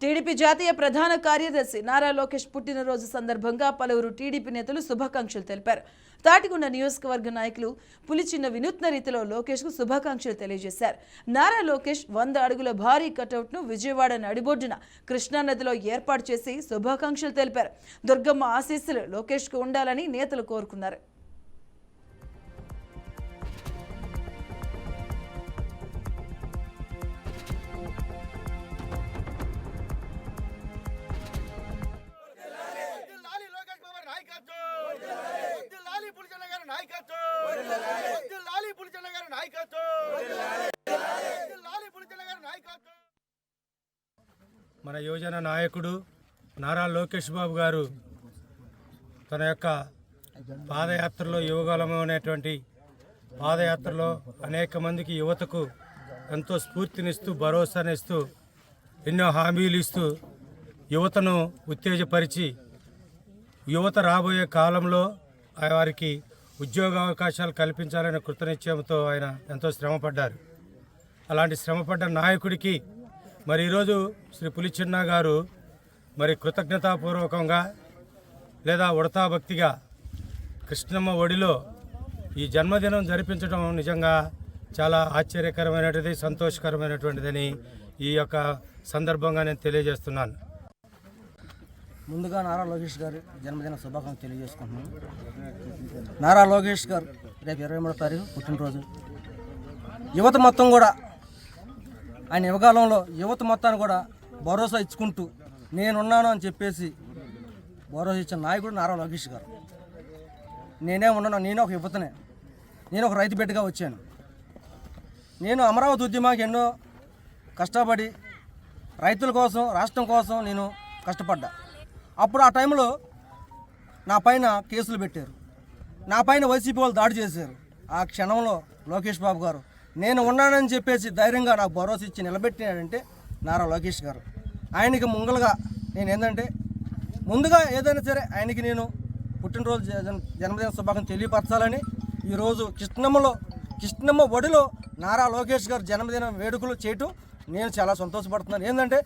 TDP జాతీయ ప్రధాన కార్యదర్శి నారా లోకేష్ పుట్టినరోజు సందర్భంగా పలువురు టీడీపీ నేతలు శుభాకాంక్షలు తెలిపారు. తాటికొండ నియోజకవర్గ నాయకులు పులిచిన్న వినూత్న రీతిలో లోకేష్ కు శుభాకాంక్షలు తెలియజేశారు. నారా లోకేష్ 100 అడుగుల భారీ కటౌట్ ను విజయవాడ నడిబొడ్డున కృష్ణానదిలో ఏర్పాటు చేసి శుభాకాంక్షలు తెలిపారు. దుర్గమ్మ ఆశీస్సులు లోకేష్ కు ఉండాలని నేతలు కోరుకున్నారు. మన యువజన నాయకుడు నారా లోకేష్ బాబు గారు తన యొక్క పాదయాత్రలో యువగలము అనేటువంటి పాదయాత్రలో అనేక మందికి యువతకు ఎంతో స్ఫూర్తినిస్తూ భరోసానిస్తూ ఎన్నో హామీలు ఇస్తూ యువతను ఉత్తేజపరిచి యువత రాబోయే కాలంలో వారికి ఉద్యోగ అవకాశాలు కల్పించాలనే కృతనిశ్చయంతో ఆయన ఎంతో శ్రమపడ్డారు. అలాంటి శ్రమపడ్డ నాయకుడికి మరి ఈరోజు శ్రీ పులిచిన్న గారు మరి కృతజ్ఞతాపూర్వకంగా లేదా ఉడతా భక్తిగా కృష్ణమ్మ ఒడిలో ఈ జన్మదినం జరిపించడం నిజంగా చాలా ఆశ్చర్యకరమైనటువంటిది, సంతోషకరమైనటువంటిదని ఈ యొక్క సందర్భంగా నేను తెలియజేస్తున్నాను. ముందుగా నారా లోకేష్ గారి జన్మదిన శుభాకాంక్షలు తెలియజేసుకుంటున్నాను. నారా లోకేష్ గారు రేపు 23వ తారీఖు పుట్టినరోజు. యువత మొత్తం కూడా ఆయన యువకాలంలో యువత మొత్తాన్ని కూడా భరోసా ఇచ్చుకుంటూ నేనున్నాను అని చెప్పేసి భరోసా ఇచ్చిన నాయకుడు నారా లోకేష్ గారు. నేనే ఉన్నాను, నేను ఒక యువతనే, నేను ఒక రైతు బిడ్డగా వచ్చాను. నేను అమరావతి ఉద్యమానికి ఎన్నో కష్టపడి రైతుల కోసం, రాష్ట్రం కోసం నేను కష్టపడ్డా. అప్పుడు ఆ టైంలో నా పైన కేసులు పెట్టారు, నా పైన వైసీపీ వాళ్ళు దాడి చేశారు. ఆ క్షణంలో లోకేష్ బాబు గారు నేను ఉన్నానని చెప్పేసి ధైర్యంగా నాకు భరోసా ఇచ్చి నిలబెట్టినాడంటే నారా లోకేష్ గారు. ఆయనకి ముంగలుగా నేను ఏంటంటే ముందుగా ఏదైనా సరే ఆయనకి నేను పుట్టినరోజు జన్మదిన శుభాకాంక్షలు తెలియపరచాలని ఈరోజు కృష్ణమ్మ ఒడిలో నారా లోకేష్ గారు జన్మదిన వేడుకలు చేయటం నేను చాలా సంతోషపడుతున్నాను. ఏంటంటే